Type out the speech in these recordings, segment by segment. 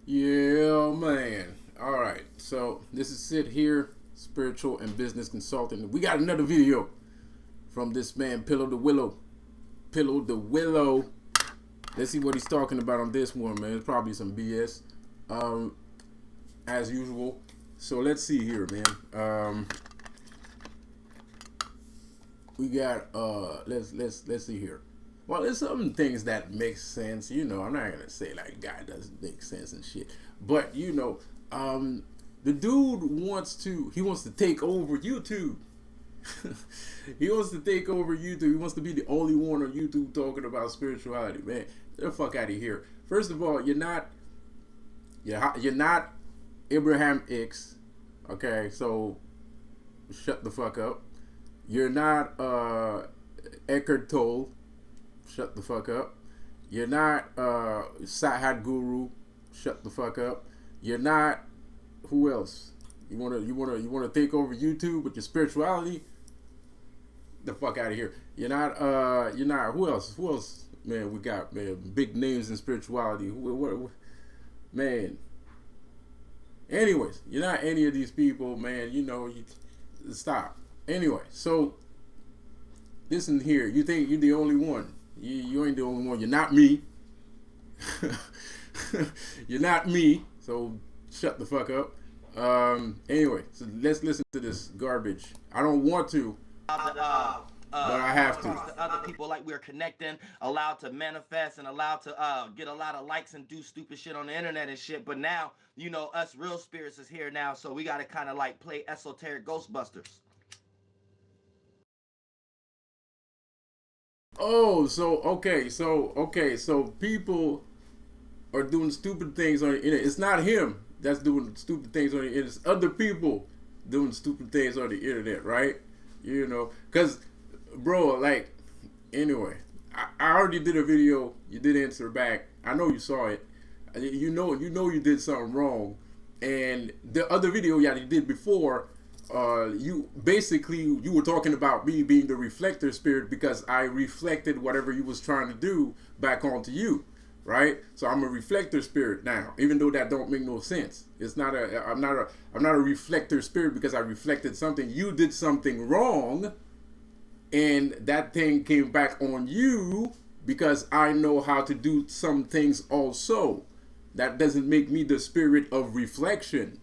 Yeah, man. All right. So this is Sid here, spiritual and business consultant. We got another video from this man, Pillow the Willow. Pillow the Willow. Let's see what he's talking about on this one, man. It's probably some BS, um, as usual. So let's see here, man. We got let's see here. Well, there's some things that make sense. I'm not gonna say like God doesn't make sense and shit, but the dude wants to take over YouTube. He wants to take over YouTube. He wants to be the only one on YouTube talking about spirituality. Man, get the fuck out of here. First of all, you're not Abraham X. Okay, so shut the fuck up. You're not Eckhart Tolle. Shut the fuck up. You're not Sahad Guru. Shut the fuck up. You're not who else? You wanna take over YouTube with your spirituality? The fuck out of here. You're not who else? Who else? Man, we got man big names in spirituality. Man. Anyways, you're not any of these people, man. Stop. Anyway, so listen here. You think you're the only one? You ain't the only one. You're not me. You're not me. So shut the fuck up. Anyway, so let's listen to this garbage. I don't want to, but I have to. To other people like we're connecting, allowed to manifest and allowed to get a lot of likes and do stupid shit on the internet and shit. But now, us real spirits is here now, so we gotta kind of like play esoteric Ghostbusters. Oh, so people are doing stupid things on the internet. It's not him that's doing stupid things on the internet. It's other people doing stupid things on the internet, right? Because, bro, like, anyway, I already did a video. You did answer back. I know you saw it. You did something wrong. And the other video you did before, you were talking about me being the reflector spirit because I reflected whatever you was trying to do back onto you, right? So I'm a reflector spirit now, even though that don't make no sense. I'm not a reflector spirit because I reflected something. You did something wrong, and that thing came back on you because I know how to do some things also. That doesn't make me the spirit of reflection.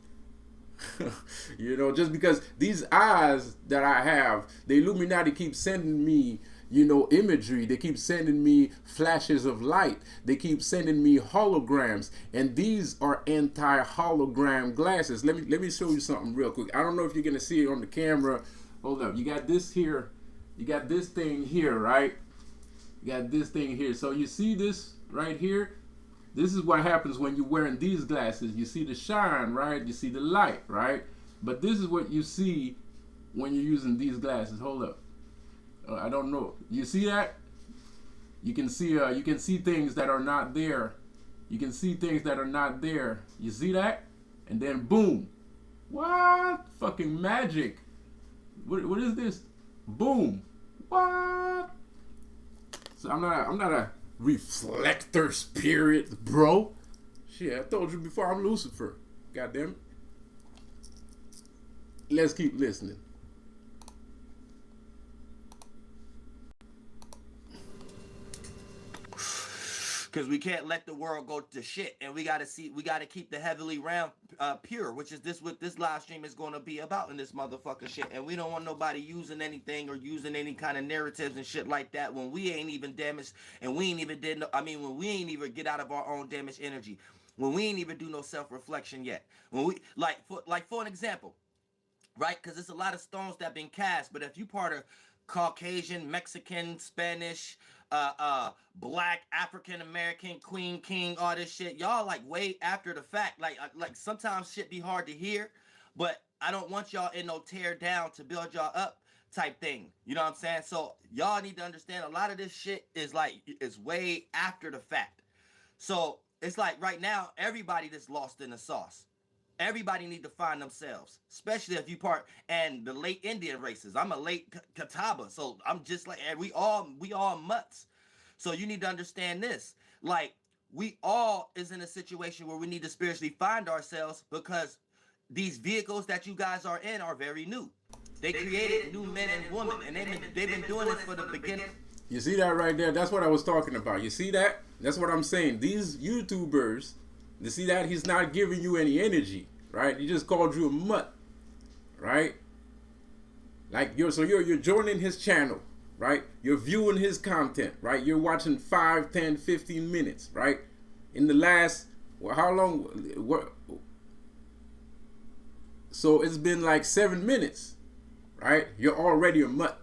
Just because these eyes that I have, the Illuminati keep sending me, imagery. They keep sending me flashes of light. They keep sending me holograms, and these are anti-hologram glasses. Let me show you something real quick. I don't know if you're gonna see it on the camera. Hold up. You got this here. You got this thing here, right? You got this thing here. So you see this right here? This is what happens when you're wearing these glasses. You see the shine, right? You see the light, right? But this is what you see when you're using these glasses. Hold up. I don't know. You see that? You can see things that are not there. You can see things that are not there. You see that? And then boom. What? Fucking magic. What is this? Boom. What? So I'm not a reflector spirit, bro. Shit, I told you before I'm Lucifer. Goddamn it. Let's keep listening. Because we can't let the world go to shit, and we gotta keep the heavenly realm pure, which is what this live stream is going to be about in this motherfucker shit. And we don't want nobody using anything or using any kind of narratives and shit like that when we ain't even damaged, and we ain't even when we ain't even get out of our own damaged energy, when we ain't even do no self-reflection yet, when we for an example, right? Because it's a lot of stones that been cast, but if you part of Caucasian, Mexican, Spanish, black, African American, Queen, King, all this shit, y'all like way after the fact. Like sometimes shit be hard to hear, but I don't want y'all in no tear down to build y'all up type thing. You know what I'm saying? So y'all need to understand a lot of this shit is way after the fact. So it's like right now, everybody that's lost in the sauce. Everybody need to find themselves, especially if you part and the late Indian races. I'm a late Catawba, so I'm just like, and we all mutts. So you need to understand this. Like we all is in a situation where we need to spiritually find ourselves, because these vehicles that you guys are in are very new. They created new men and women, and they've been doing this for the beginning. You see that right there? That's what I was talking about. You see that? That's what I'm saying. These YouTubers, you see that? He's not giving you any energy, right? He just called you a mutt, right? Like you're joining his channel, right? You're viewing his content, right? You're watching 5, 10, 15 minutes, right? In the last, well, how long? What? So it's been like 7 minutes, right? You're already a mutt.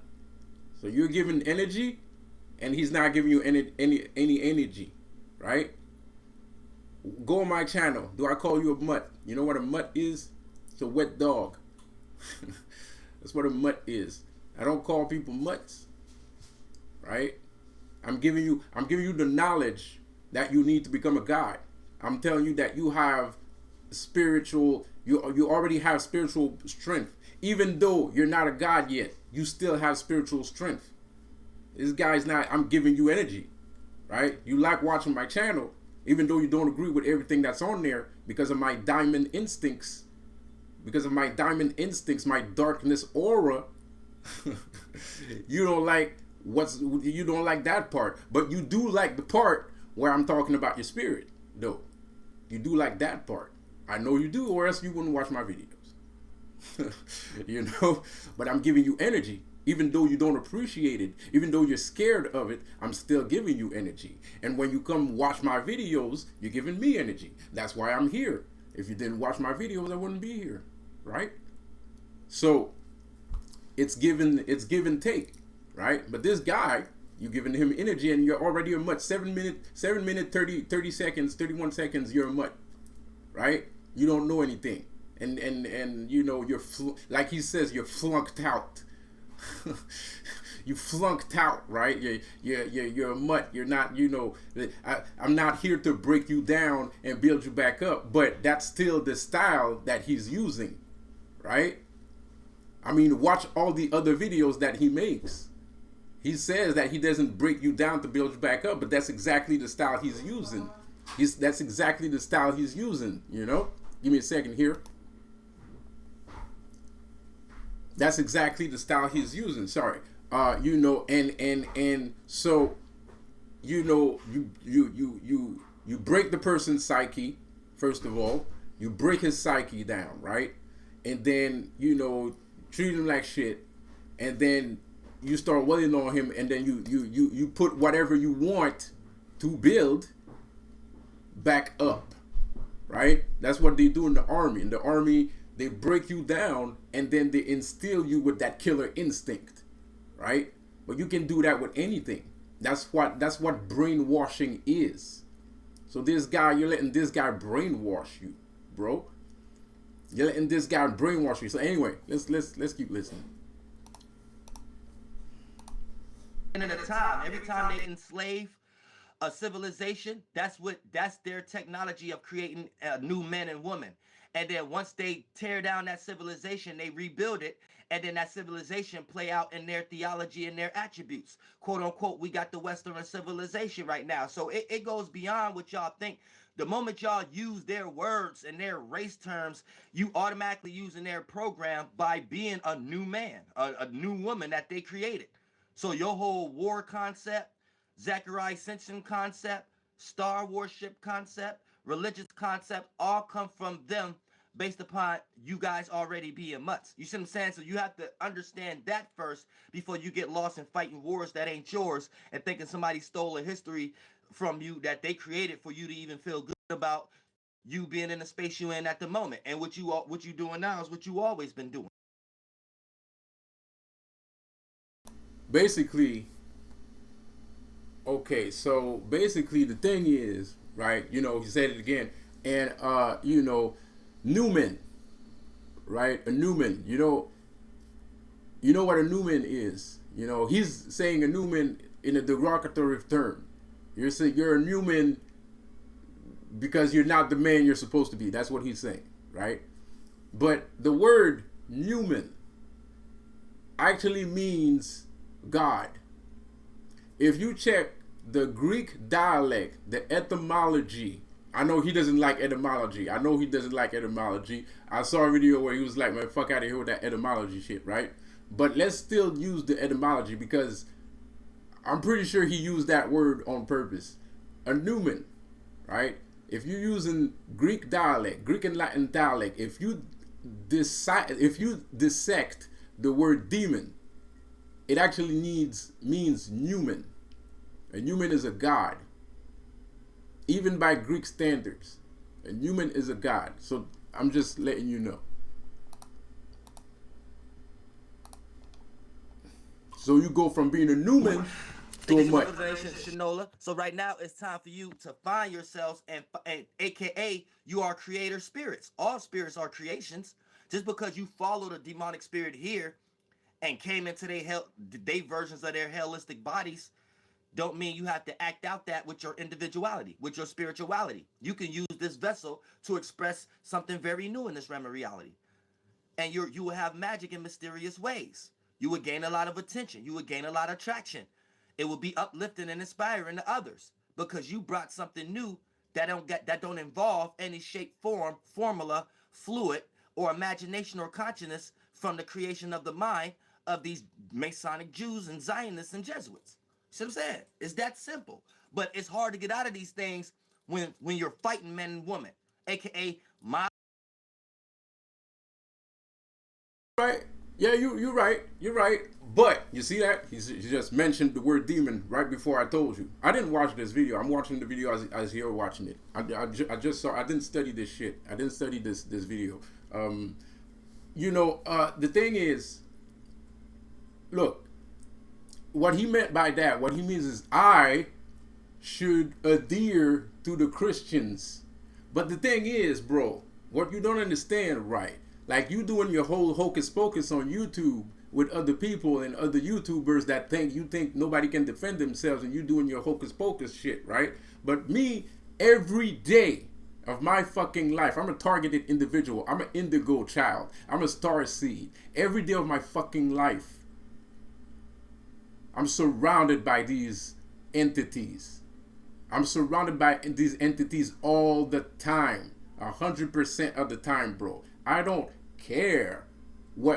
So you're giving energy, and he's not giving you any energy, right? Go on my channel. Do I call you a mutt? You know what a mutt is? It's a wet dog. That's what a mutt is. I don't call people mutts, right? I'm giving you the knowledge that you need to become a god. I'm telling you that you have spiritual, you already have spiritual strength. Even though you're not a god yet, you still have spiritual strength. This guy's not, I'm giving you energy, right? You like watching my channel, even though you don't agree with everything that's on there, because of my diamond instincts, my darkness aura. you don't like that part, but you do like the part where I'm talking about your spirit, though. You do like that part. I know you do, or else you wouldn't watch my videos. You know, but I'm giving you energy. Even though you don't appreciate it, even though you're scared of it, I'm still giving you energy. And when you come watch my videos, you're giving me energy. That's why I'm here. If you didn't watch my videos, I wouldn't be here, right? So it's give and take, right? But this guy, you're giving him energy, and you're already a mutt. 7 minute 30 seconds, 31 seconds, you're a mutt, right? You don't know anything, and you know you're like he says, you're flunked out. You flunked out, right? You're a mutt. You're not, you know, I'm not here to break you down and build you back up, but that's still the style that he's using, right? I mean, watch all the other videos that he makes. He says that he doesn't break you down to build you back up, but that's exactly the style he's using. That's exactly the style he's using, you know? Give me a second here. That's exactly the style he's using. Sorry. You know, and so, you know, you break the person's psyche, first of all. You break his psyche down, right? And then, you know, treat him like shit. And then you start wailing on him, and then you put whatever you want to build back up, right? That's what they do in the army. In the army, they break you down, and then they instill you with that killer instinct, right? But you can do that with anything. That's what brainwashing is. So this guy, you're letting this guy brainwash you, bro. You're letting this guy brainwash you. So anyway, let's keep listening. And at a time, every time they enslave a civilization, that's their technology of creating new men and women. And then once they tear down that civilization, they rebuild it, and then that civilization play out in their theology and their attributes. Quote unquote, we got the Western civilization right now. So it goes beyond what y'all think. The moment y'all use their words and their race terms, you automatically using their program by being a new man, a new woman that they created. So your whole war concept, Zachariah Simpson concept, star worship concept, religious concept, all come from them based upon you guys already being mutts. You see what I'm saying? So you have to understand that first before you get lost in fighting wars that ain't yours and thinking somebody stole a history from you that they created for you to even feel good about you being in the space you in at the moment. And what you doing now is what you always been doing. Basically, okay, so basically the thing is, right, you know, he said it again, and you know, Newman, right? A Newman, you know what a Newman is. You know, he's saying a Newman in a derogatory term. You're saying you're a Newman because you're not the man you're supposed to be. That's what he's saying, right? But the word Newman actually means God. If you check the Greek dialect, the etymology. I know he doesn't like etymology. I saw a video where he was like, man, fuck out of here with that etymology shit, right? But let's still use the etymology because I'm pretty sure he used that word on purpose. A numen, right? If you're using Greek dialect, Greek and Latin dialect, if you dissect the word demon, it actually means numen. A numen is a god. Even by Greek standards, a numen is a god. So I'm just letting you know. So you go from being a Numan to a mutt. Shinola. So right now it's time for you to find yourselves and AKA you are creator spirits. All spirits are creations. Just because you follow the demonic spirit here and came into they versions of their hellistic bodies, don't mean you have to act out that with your individuality, with your spirituality. You can use this vessel to express something very new in this realm of reality. And you will have magic in mysterious ways. You would gain a lot of attention. You would gain a lot of traction. It would be uplifting and inspiring to others because you brought something new that don't involve any shape, form, formula, fluid, or imagination or consciousness from the creation of the mind of these Masonic Jews and Zionists and Jesuits. See what I'm saying? It's that simple. But it's hard to get out of these things when you're fighting men and women, aka my. Right? Yeah, you're right. You're right. But you see that he just mentioned the word demon right before I told you. I didn't watch this video. I'm watching the video as you're watching it. I just saw. I didn't study this shit. I didn't study this video. The thing is, look. What he meant by that, what he means is I should adhere to the Christians. But the thing is, bro, what you don't understand, right? Like you doing your whole hocus pocus on YouTube with other people and other YouTubers that you think nobody can defend themselves and you doing your hocus pocus shit, right? But me, every day of my fucking life, I'm a targeted individual. I'm an indigo child. I'm a star seed. Every day of my fucking life, I'm surrounded by these entities. I'm surrounded by these entities all the time. 100% of the time, bro. I don't care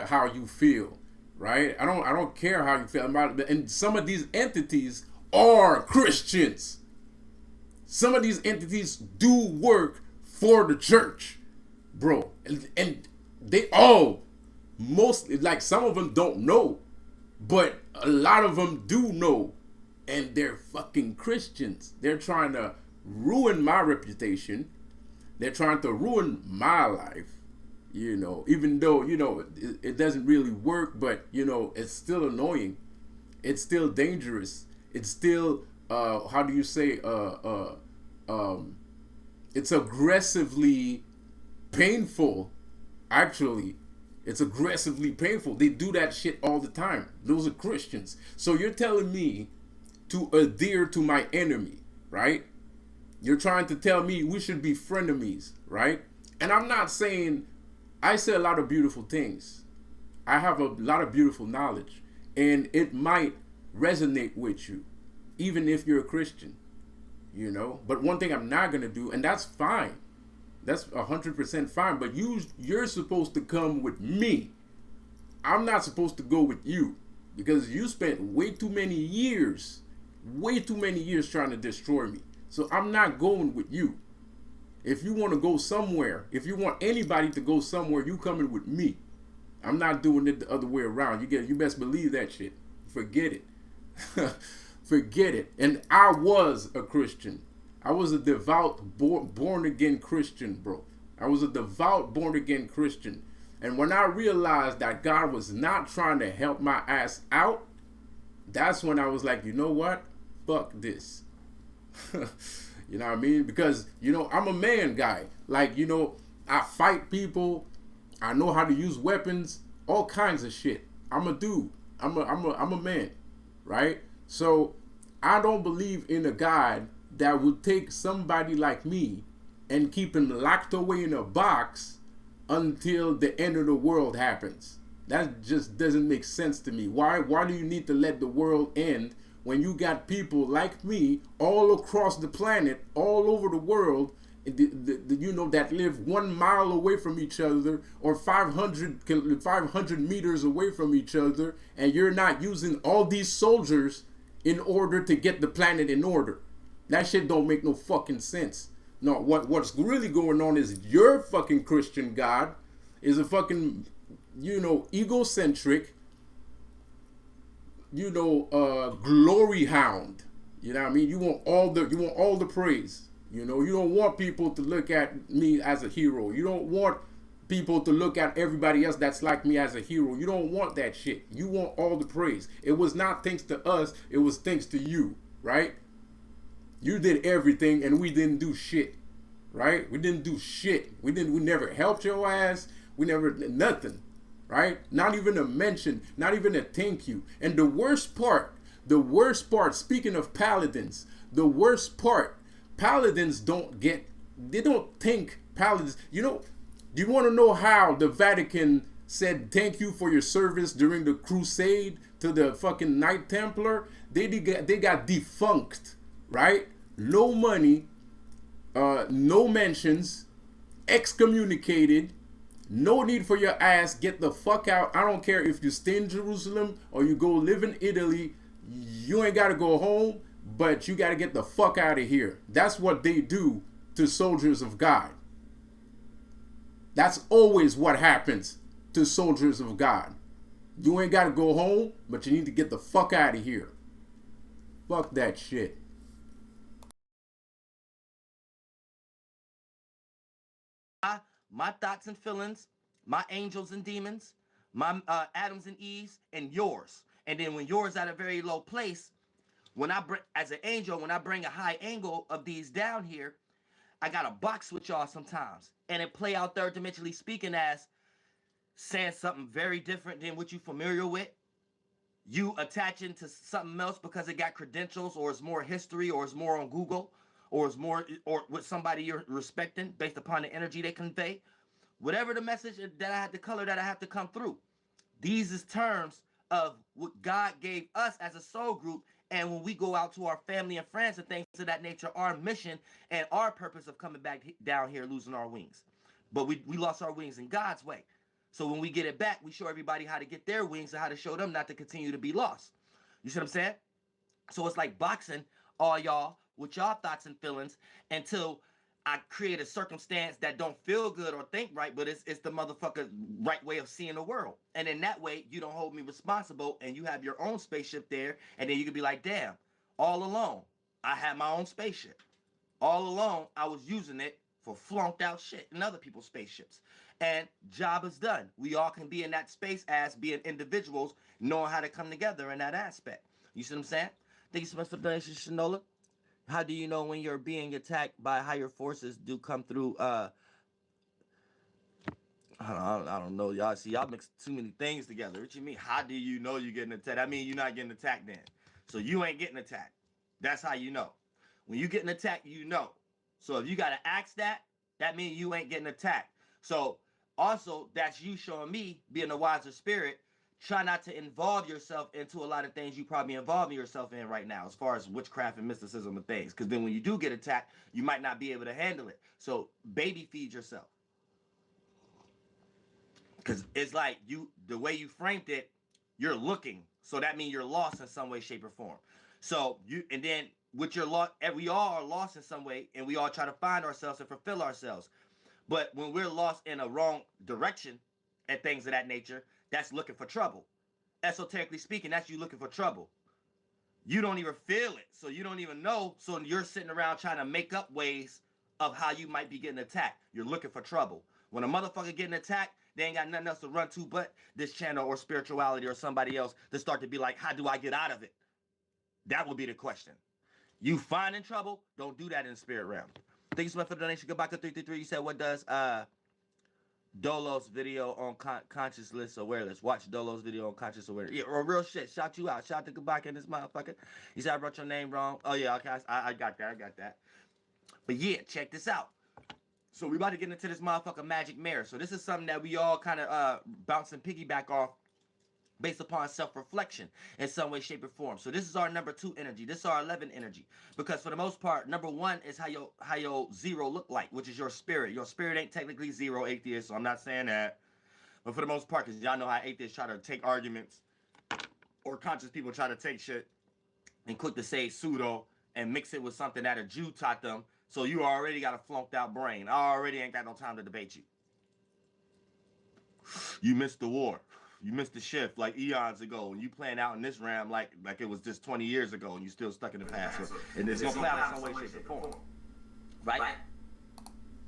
how you feel, right? I don't care how you feel about it. And some of these entities are Christians. Some of these entities do work for the church, bro. And they all, mostly, like some of them don't know. But a lot of them do know, and they're fucking Christians. They're trying to ruin my reputation. They're trying to ruin my life, even though, it doesn't really work, but, it's still annoying. It's still dangerous. It's still, how do you say, it's aggressively painful, actually. It's aggressively painful. They do that shit all the time. Those are Christians. So you're telling me to adhere to my enemy, right? You're trying to tell me we should be frenemies, right? And I'm not saying, I say a lot of beautiful things. I have a lot of beautiful knowledge. And it might resonate with you, even if you're a Christian, But one thing I'm not going to do, and that's fine. That's 100% fine, but you're supposed to come with me. I'm not supposed to go with you because you spent way too many years trying to destroy me. So I'm not going with you. If you want to go somewhere, if you want anybody to go somewhere, you coming with me. I'm not doing it the other way around. You best believe that shit. Forget it. Forget it. And I was a Christian. I was a devout, born-again Christian, bro. I was a devout, born-again Christian. And when I realized that God was not trying to help my ass out, that's when I was like, you know what? Fuck this. You know what I mean? Because, I'm a man guy. Like, I fight people. I know how to use weapons. All kinds of shit. I'm a dude. I'm a man. Right? So, I don't believe in a God that would take somebody like me and keep him locked away in a box until the end of the world happens. That just doesn't make sense to me. Why do you need to let the world end when you got people like me all across the planet, all over the world, you know, that live 1 mile away from each other or 500 meters away from each other, and you're not using all these soldiers in order to get the planet in order. That shit don't make no fucking sense. No, what's really going on is your fucking Christian God is a fucking, you know, egocentric, you know, glory hound. You know what I mean? You want all the praise. You know, you don't want people to look at me as a hero. You don't want people to look at everybody else that's like me as a hero. You don't want that shit. You want all the praise. It was not thanks to us, it was thanks to you, right? You did everything and we didn't do shit, right? We didn't do shit. We never helped your ass. We never did nothing, right? Not even a mention, not even a thank you. And the worst part, speaking of paladins, the worst part, paladins don't think paladins. You know, do you want to know how the Vatican said thank you for your service during the crusade to the fucking Knight Templar? They got defunct, right? No money, no mentions, excommunicated, no need for your ass, get the fuck out. I don't care if you stay in Jerusalem or you go live in Italy, you ain't gotta go home, but you gotta get the fuck out of here. That's what they do to soldiers of God. That's always what happens to soldiers of God. You ain't gotta go home, but you need to get the fuck out of here. Fuck that shit. My thoughts and feelings, my angels and demons, my Adams and Eves, and yours. And then when yours at a very low place, when I bring, as an angel, when I bring a high angle of these down here, I got a box with y'all sometimes, and it play out third dimensionally speaking as saying something very different than what you familiar with. You attaching to something else because it got credentials, or it's more history, or it's more on Google, or it's more, or with somebody you're respecting based upon the energy they convey. Whatever the message that I had, the color that I have to come through. These is terms of what God gave us as a soul group. And when we go out to our family and friends and things of that nature, our mission and our purpose of coming back down here, losing our wings. But we lost our wings in God's way. So when we get it back, we show everybody how to get their wings and how to show them not to continue to be lost. You see what I'm saying? So it's like boxing all y'all with y'all thoughts and feelings until I create a circumstance that don't feel good or think right, but it's the motherfucker right way of seeing the world. And in that way, you don't hold me responsible, and you have your own spaceship there, and then you can be like, damn, all alone, I had my own spaceship. All alone, I was using it for flunked out shit in other people's spaceships. And job is done. We all can be in that space as being individuals, knowing how to come together in that aspect. You see what I'm saying? Thank you so much for the donation, Shanola. How do you know when you're being attacked by higher forces do come through? I don't know. Y'all see, y'all mix too many things together. What you mean? How do you know you're getting attacked? I mean, you're not getting attacked then. So you ain't getting attacked. That's how you know. When you getting attacked, you know. So if you got to ask that, that means you ain't getting attacked. So also, that's you showing me being a wiser spirit. Try not to involve yourself into a lot of things you probably involving yourself in right now, as far as witchcraft and mysticism and things. Because then when you do get attacked, you might not be able to handle it. So baby feed yourself. Because it's like the way you framed it, you're looking. So that means you're lost in some way, shape, or form. So and then with your loss, we all are lost in some way, and we all try to find ourselves and fulfill ourselves. But when we're lost in a wrong direction and things of that nature, that's looking for trouble. Esoterically speaking, that's you looking for trouble. You don't even feel it, so you don't even know. So you're sitting around trying to make up ways of how you might be getting attacked. You're looking for trouble. When a motherfucker getting attacked, they ain't got nothing else to run to but this channel or spirituality or somebody else to start to be like, how do I get out of it? That would be the question. You finding trouble, don't do that in the spirit realm. Thank you so much for the donation. Goodbye, 333. You said, what does Dolo's video on consciousness awareness? Watch Dolo's video on conscious awareness. Yeah, real shit. Shout you out. Shout to Goodbye in this motherfucker. You said I wrote your name wrong. Oh, yeah, okay. I got that. I got that. But yeah, check this out. So we about to get into this motherfucker magic mirror. So this is something that we all kind of bounce and piggyback off based upon self-reflection in some way, shape, or form. So this is our number 2 energy. This is our 11 energy. Because for the most part, number 1 is how your zero look like, which is your spirit. Your spirit ain't technically zero, atheist, so I'm not saying that. But for the most part, because y'all know how atheists try to take arguments, or conscious people try to take shit and quick to say pseudo and mix it with something that a Jew taught them. So you already got a flunked out brain. I already ain't got no time to debate you. You missed the war. You missed the shift like eons ago, and you playing out in this realm like it was just 20 years ago, and you still stuck in the past. So, and it's gonna play out in some way, shape, or form, right?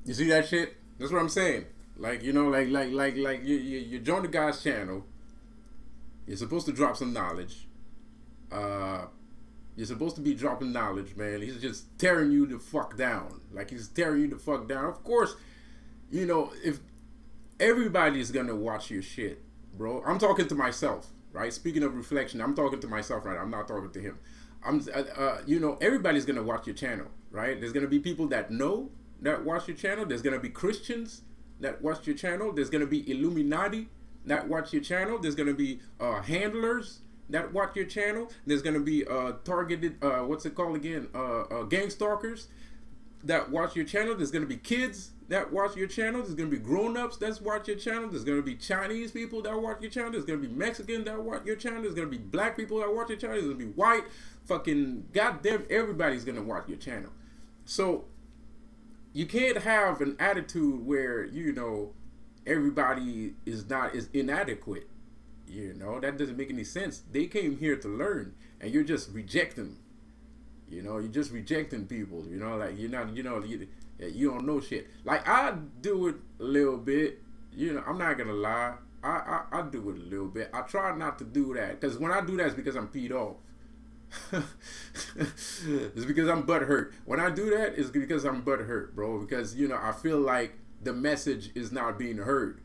You see that shit? That's what I'm saying. Like, you know, like you join the guy's channel. You're supposed to drop some knowledge. You're supposed to be dropping knowledge, man. He's just tearing you the fuck down. Like, he's tearing you the fuck down. Of course, you know, if everybody's gonna watch your shit, bro. I'm talking to myself, right? Speaking of reflection, I'm talking to myself, right? I'm not talking to him. You know, everybody's gonna watch your channel, right? There's gonna be people that watch your channel. There's gonna be Christians that watch your channel. There's gonna be Illuminati that watch your channel. There's gonna be handlers that watch your channel. There's gonna be targeted, what's it called again? Gang stalkers that watch your channel. There's gonna be kids that watch your channel. There's gonna be grown-ups that watch your channel. There's gonna be Chinese people that watch your channel. There's gonna be Mexican that watch your channel. There's gonna be black people that watch your channel. There's gonna be white, fucking goddamn, everybody's gonna watch your channel. So you can't have an attitude where, you know, everybody is inadequate. You know, that doesn't make any sense. They came here to learn, and you're just rejecting. You know, you're just rejecting people. You know, like you're not. You know, you don't know shit. Like, I do it a little bit. You know, I'm not gonna lie. I do it a little bit. I try not to do that, because when I do that, it's because I'm peed off. It's because I'm butthurt. When I do that, it's because I'm butthurt, bro. Because, you know, I feel like the message is not being heard,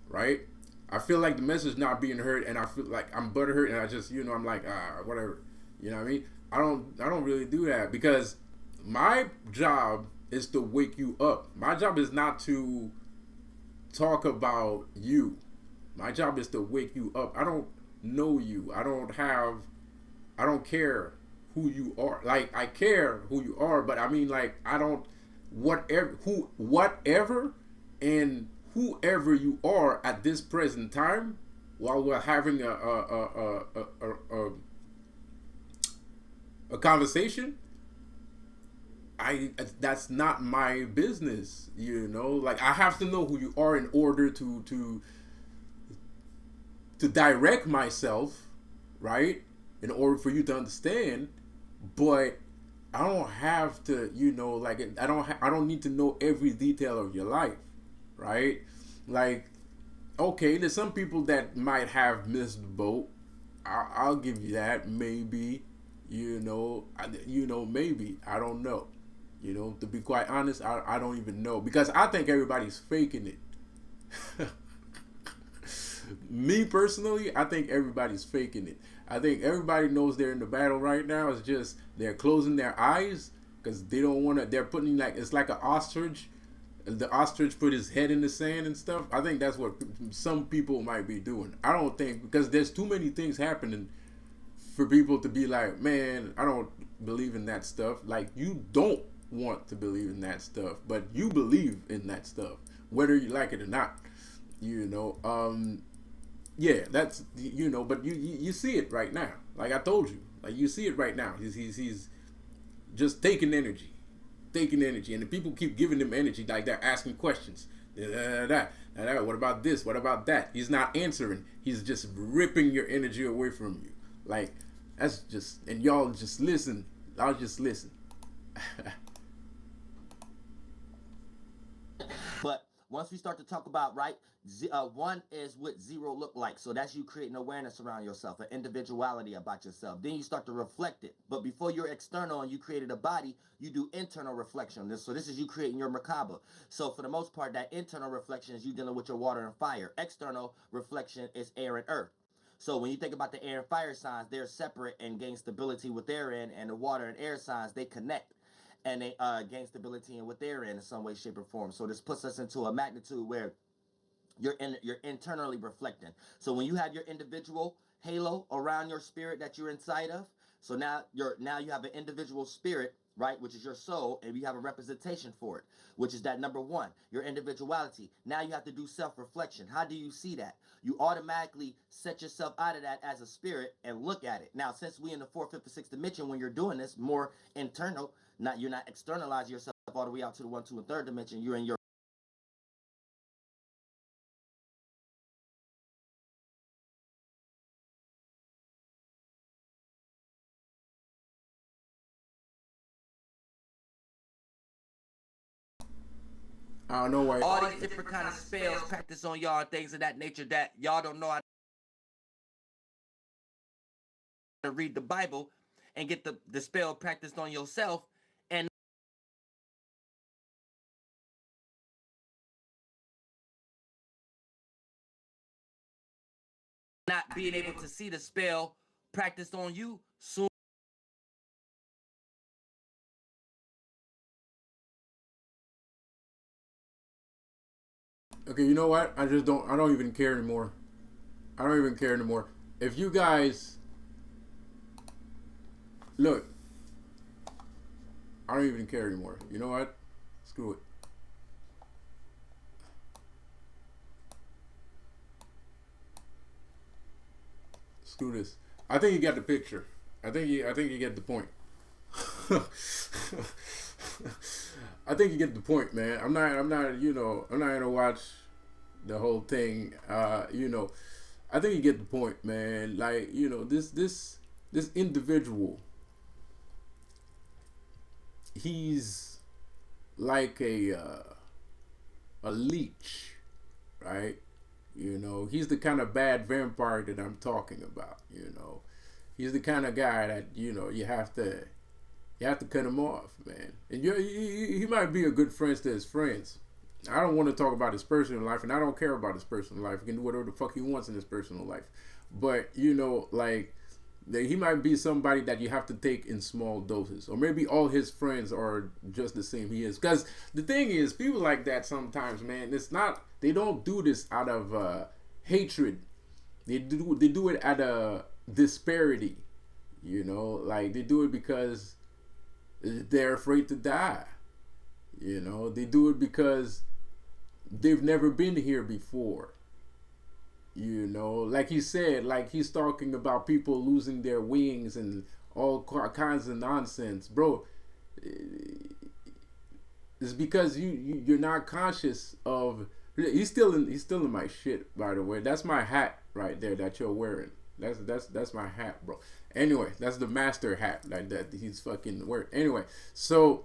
right? I feel like the message is not being heard, and I feel like I'm butthurt, and I just, you know, I'm like, whatever. You know what I mean? I don't really do that, because my job is to wake you up. My job is not to talk about you. My job is to wake you up. I don't know you. I don't care who you are. Like, I care who you are, but I mean, like, I don't, whatever and whoever you are at this present time, while we're having a conversation, that's not my business. You know, like, I have to know who you are in order to direct myself, right? In order for you to understand. But I don't have to, you know, like, I don't need to know every detail of your life, right? Like, okay, there's some people that might have missed the boat. I'll give you that, maybe. You know, maybe. I don't know. You know, to be quite honest, I don't even know, because I think everybody's faking it. Me personally, I think everybody's faking it. I think everybody knows they're in the battle right now. It's just they're closing their eyes because they don't want to. They're putting, like, it's like an ostrich. The ostrich put his head in the sand and stuff. I think that's what some people might be doing. I don't think, because there's too many things happening for people to be like, man, I don't believe in that stuff. Like, you don't want to believe in that stuff, but you believe in that stuff, whether you like it or not. You know, yeah, that's, you know, but you see it right now. Like I told you, like, you see it right now. He's just taking energy, and the people keep giving him energy, like they're asking questions. What about this? What about that? He's not answering. He's just ripping your energy away from you. Like, that's just, and y'all just listen. I'll just listen. But once we start to talk about, right, one is what zero look like. So that's you creating awareness around yourself, an individuality about yourself. Then you start to reflect it. But before you're external and you created a body, you do internal reflection. So this is you creating your Merkaba. So for the most part, that internal reflection is you dealing with your water and fire. External reflection is air and earth. So when you think about the air and fire signs, they're separate and gain stability with their end, and the water and air signs, they connect and they gain stability in what they're in some way, shape, or form. So this puts us into a magnitude where You're internally reflecting. So when you have your individual halo around your spirit that you're inside of, so now you have an individual spirit, right, which is your soul, and you have a representation for it, which is that number one, your individuality. Now you have to do self-reflection. How do you see that? You automatically set yourself out of that as a spirit and look at it. Now, since we in the fourth, fifth, and sixth dimension, when you're doing this more internal, you're not externalizing yourself all the way out to the one, two, and third dimension. You're in your I don't know why. all these different kind of spells practice on y'all and things of that nature that y'all don't know how to read the Bible and get the spell practiced on yourself and not being able to see the spell practiced on you soon. Okay, you know what? I don't even care anymore. I don't even care anymore. If you guys look, I don't even care anymore. You know what? Screw it. Screw this. I think you get the picture. I think you get the point. I think you get the point, man. I'm not, I'm not gonna watch the whole thing. I think you get the point, man. Like, this individual, he's like a leech, right? He's the kind of bad vampire that I'm talking about. He's the kind of guy that you have to cut him off, man. And he might be a good friend to his friends. I don't want to talk about his personal life, and I don't care about his personal life. He can do whatever the fuck he wants in his personal life. But like, he might be somebody that you have to take in small doses, or maybe all his friends are just the same he is. Because the thing is, people like that sometimes, man, it's not. They don't do this out of hatred. They do it out of disparity. Like, they do it because they're afraid to die. They do it because they've never been here before. Like he said, like he's talking about people losing their wings and all kinds of nonsense, bro. It's because you're not conscious of. He's still in my shit, by the way. That's my hat right there that you're wearing. That's my hat, bro. Anyway, that's the master hat like that he's fucking wearing. Anyway, so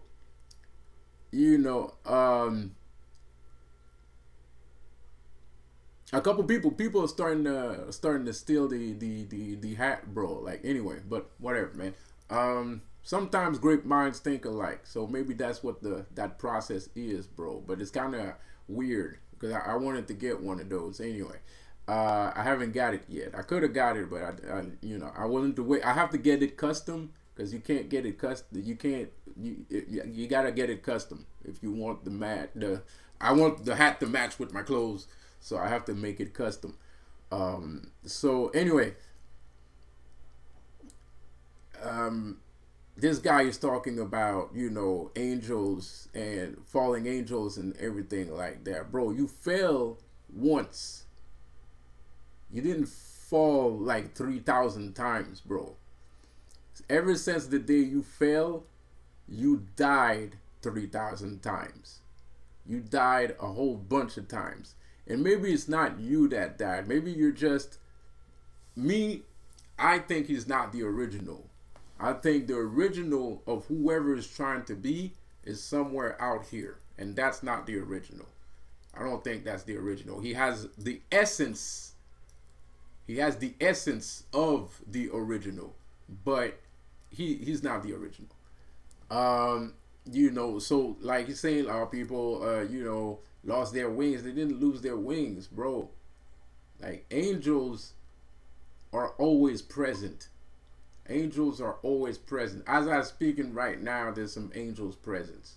a couple people are starting to steal the hat, bro. Like, anyway, but whatever, man. Sometimes great minds think alike, so maybe that's what that process is, bro. But it's kind of weird because I wanted to get one of those anyway. I haven't got it yet. I could have got it, but I wanted to wait. I have to get it custom because you can't get it custom. You can't. You gotta get it custom if you want the mat. I want the hat to match with my clothes, so I have to make it custom. So anyway, this guy is talking about angels and falling angels and everything like that, bro. You fell once. You didn't fall like 3,000 times, bro. Ever since the day you fell, you died 3,000 times. You died a whole bunch of times. And maybe it's not you that died. Maybe you're just me. I think he's not the original. I think the original of whoever is trying to be is somewhere out here. And that's not the original. I don't think that's the original. He has the essence. He has the essence of the original, but he's not the original. So like he's saying, people, lost their wings. They didn't lose their wings, bro. Like, angels are always present. Angels are always present. As I'm speaking right now, there's some angels presence.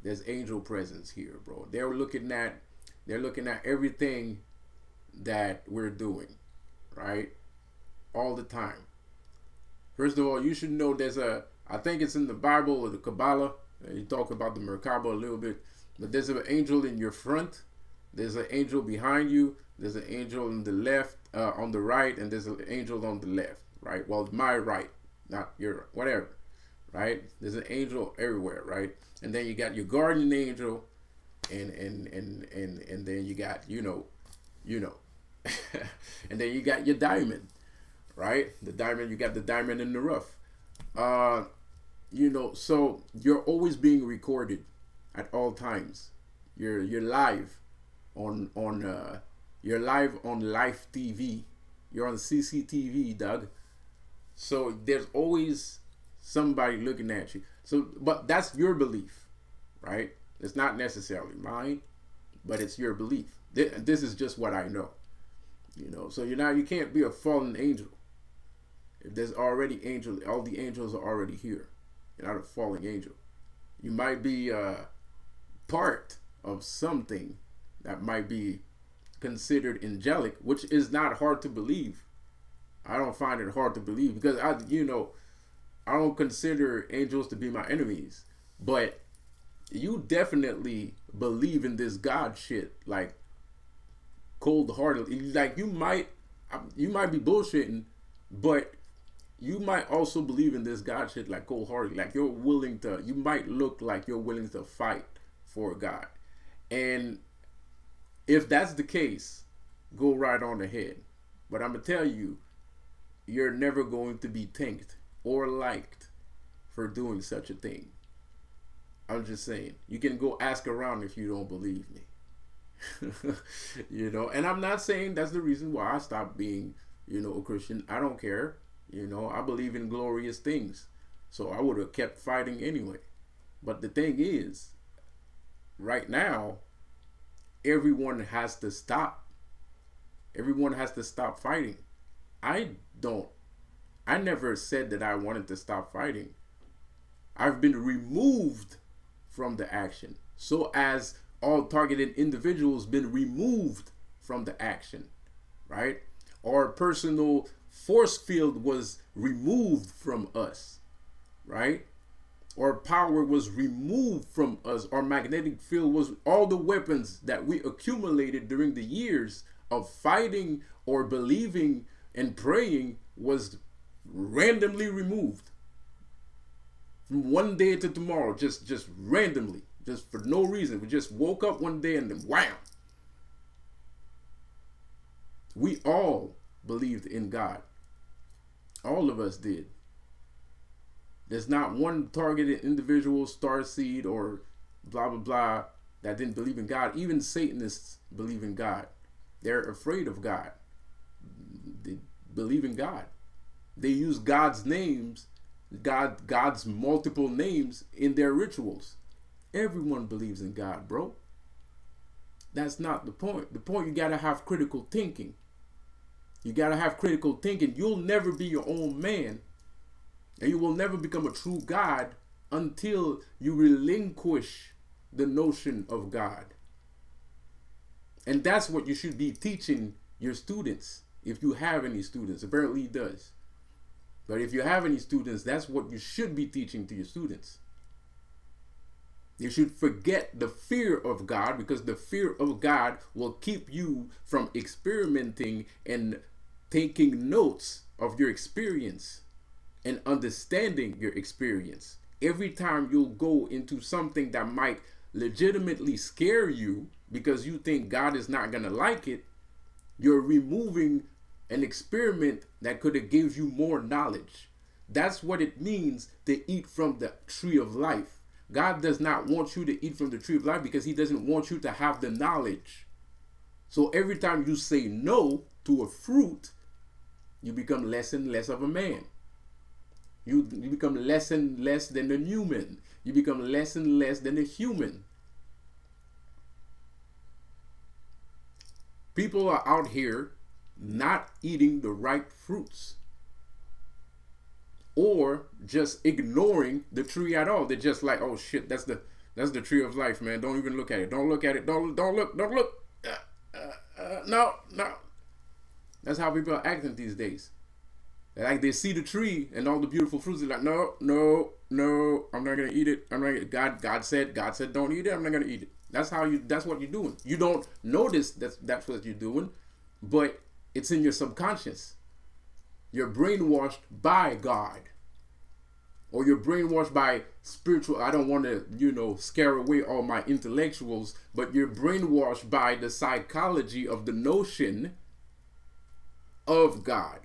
There's angel presence here, bro. They're looking at They're looking at everything that we're doing, right? All the time. First of all, you should know I think it's in the Bible or the Kabbalah. You talk about the Merkaba a little bit, but there's an angel in your front. There's an angel behind you. There's an angel on the left, on the right, and there's an angel on the left, right? Well, my right, not your, whatever, right? There's an angel everywhere, right? And then you got your guardian angel, and then you got and then you got your diamond, right? The diamond, you got the diamond in the rough. So you're always being recorded at all times. You're live on you're live on live TV. You're on CCTV, Doug. So there's always somebody looking at you. So, but that's your belief, right? It's not necessarily mine, but it's your belief. This is just what I know. So you can't be a fallen angel. If there's already angels, all the angels are already here. You're not a fallen angel. You might be part of something that might be considered angelic, which is not hard to believe. I don't find it hard to believe because I don't consider angels to be my enemies, but you definitely believe in this God shit, like cold-hearted. Like you might be bullshitting, but you might also believe in this God shit like cold-hearted. Like you might look like you're willing to fight for God. And if that's the case, go right on ahead. But I'm going to tell you, you're never going to be thanked or liked for doing such a thing. I'm just saying. You can go ask around if you don't believe me. And I'm not saying that's the reason why I stopped being, a Christian. I don't care. I believe in glorious things. So I would have kept fighting anyway. But the thing is, right now, everyone has to stop. Everyone has to stop fighting. I never said that I wanted to stop fighting. I've been removed from the action. So as all targeted individuals been removed from the action, right? Our personal force field was removed from us, right? Our power was removed from us. Our magnetic field was all the weapons that we accumulated during the years of fighting or believing and praying was randomly removed from one day to tomorrow, just randomly, just for no reason. We just woke up one day and then wham. We all believed in God. All of us did. There's not one targeted individual, starseed, or blah, blah, blah, that didn't believe in God. Even Satanists believe in God. They're afraid of God. They believe in God. They use God's names, God's multiple names in their rituals. Everyone believes in God, bro. That's not the point. The point, you got to have critical thinking. You got to have critical thinking. You'll never be your own man. And you will never become a true God until you relinquish the notion of God. And that's what you should be teaching your students. If you have any students, apparently he does. But if you have any students, that's what you should be teaching to your students. You should forget the fear of God, because the fear of God will keep you from experimenting and taking notes of your experience and understanding your experience. Every time you'll go into something that might legitimately scare you because you think God is not going to like it, you're removing an experiment that could have gave you more knowledge. That's what it means to eat from the tree of life. God does not want you to eat from the tree of life because he doesn't want you to have the knowledge. So every time you say no to a fruit, you become less and less of a man. You become less and less than a human. You become less and less than a human. People are out here not eating the right fruits, or just ignoring the tree at all. They're just like, oh shit, that's the tree of life, man. Don't even look at it. Don't look at it. Don't look. No, no. That's how people are acting these days. Like they see the tree and all the beautiful fruits. They're like, no, no, no. I'm not gonna eat it. I'm not. God said, don't eat it. I'm not gonna eat it. That's how you. That's what you're doing. You don't notice that's what you're doing, but it's in your subconscious. You're brainwashed by God, or you're brainwashed by spiritual. I don't want to, scare away all my intellectuals, but you're brainwashed by the psychology of the notion of God,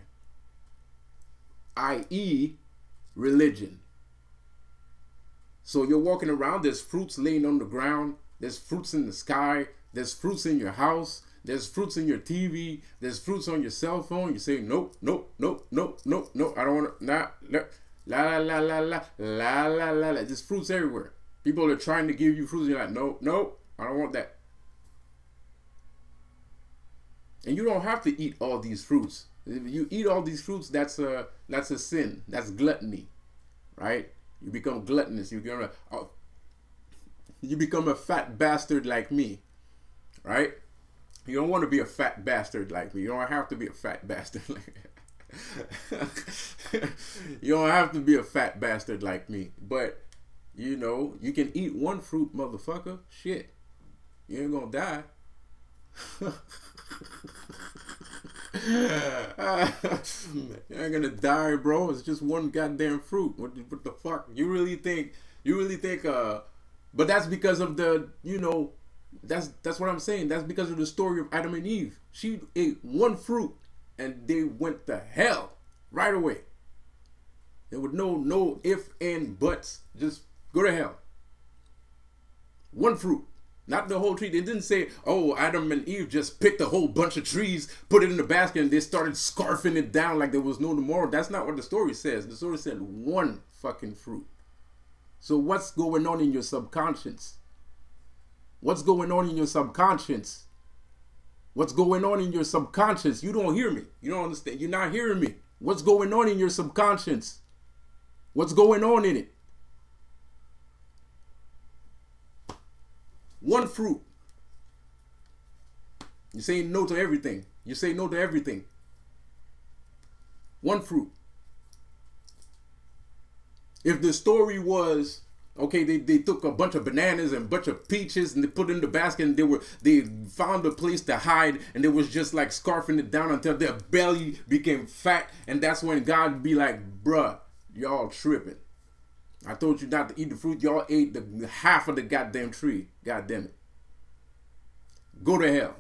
i.e., religion. So you're walking around, there's fruits laying on the ground, there's fruits in the sky, there's fruits in your house, there's fruits in your TV, there's fruits on your cell phone. You say, nope, nope, nope, nope, nope, nope, I don't want to, nah, la, la, la, la, la, la, la, la, la. There's fruits everywhere. People are trying to give you fruits, you're like, nope, nope, I don't want that. And you don't have to eat all these fruits. If you eat all these fruits, that's a sin. That's gluttony, right? You become gluttonous. You become a fat bastard like me, right? You don't want to be a fat bastard like me. You don't have to be a fat bastard like you don't have to be a fat bastard like me. But you can eat one fruit, motherfucker. Shit, you ain't gonna die. You ain't gonna die, bro. It's just one goddamn fruit. What the fuck? You really think but that's because of the, that's what I'm saying. That's because of the story of Adam and Eve. She ate one fruit and they went to hell right away. There was no if and buts. Just go to hell. One fruit. Not the whole tree. They didn't say, oh, Adam and Eve just picked a whole bunch of trees, put it in the basket, and they started scarfing it down like there was no tomorrow. That's not what the story says. The story said one fucking fruit. So what's going on in your subconscious? What's going on in your subconscious? What's going on in your subconscious? You don't hear me. You don't understand. You're not hearing me. What's going on in your subconscious? What's going on in it? One fruit. You say no to everything. You say no to everything. One fruit. If the story was, okay, they took a bunch of bananas and a bunch of peaches and they put it in the basket and they found a place to hide and they was just like scarfing it down until their belly became fat, and that's when God would be like, bruh, y'all tripping. I told you not to eat the fruit. Y'all ate the half of the goddamn tree. God damn it. Go to hell.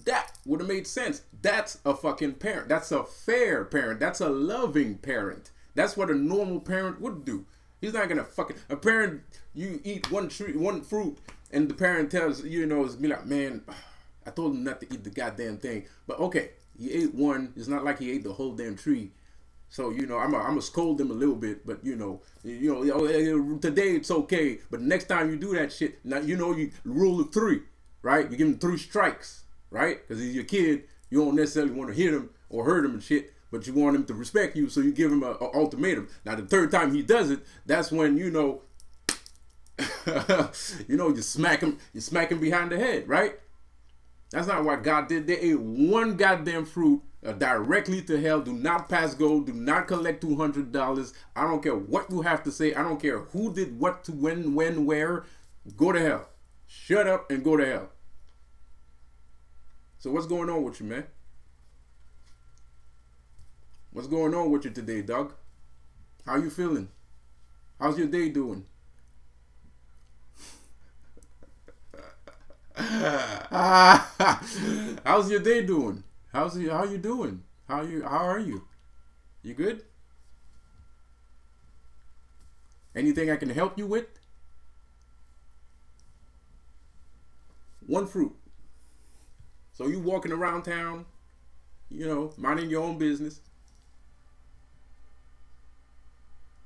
That would have made sense. That's a fucking parent. That's a fair parent. That's a loving parent. That's what a normal parent would do. He's not gonna a parent. You eat one fruit, and the parent tells it's be like, man, I told him not to eat the goddamn thing. But okay, he ate one. It's not like he ate the whole damn tree. So I'm gonna scold them a little bit, but today it's okay. But next time you do that shit, now you rule of 3, right? You give him 3 strikes, right? Because he's your kid. You don't necessarily want to hit him or hurt him and shit, but you want him to respect you, so you give him an ultimatum. Now the 3rd time he does it, that's when you smack him behind the head, right? That's not what God did. They ate one goddamn fruit. Directly to hell. Do not pass go. Do not collect $200. I don't care what you have to say. I don't care who did what to when, where. Go to hell. Shut up and go to hell. So what's going on with you, man? What's going on with you today, dog? How you feeling? How's your day doing? How's your day doing? How you doing? How are you? You good? Anything I can help you with? One fruit. So you walking around town, minding your own business.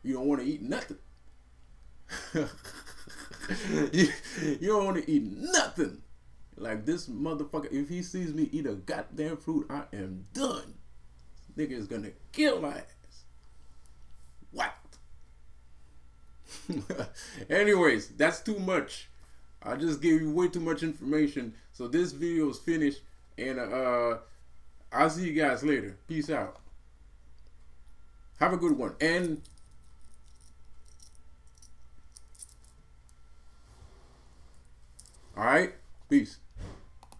You don't want to eat nothing. you don't want to eat nothing. Like this motherfucker, if he sees me eat a goddamn fruit, I am done. This nigga is gonna kill my ass. What? Anyways, that's too much. I just gave you way too much information. So this video is finished. And I'll see you guys later. Peace out. Have a good one. And all right, peace.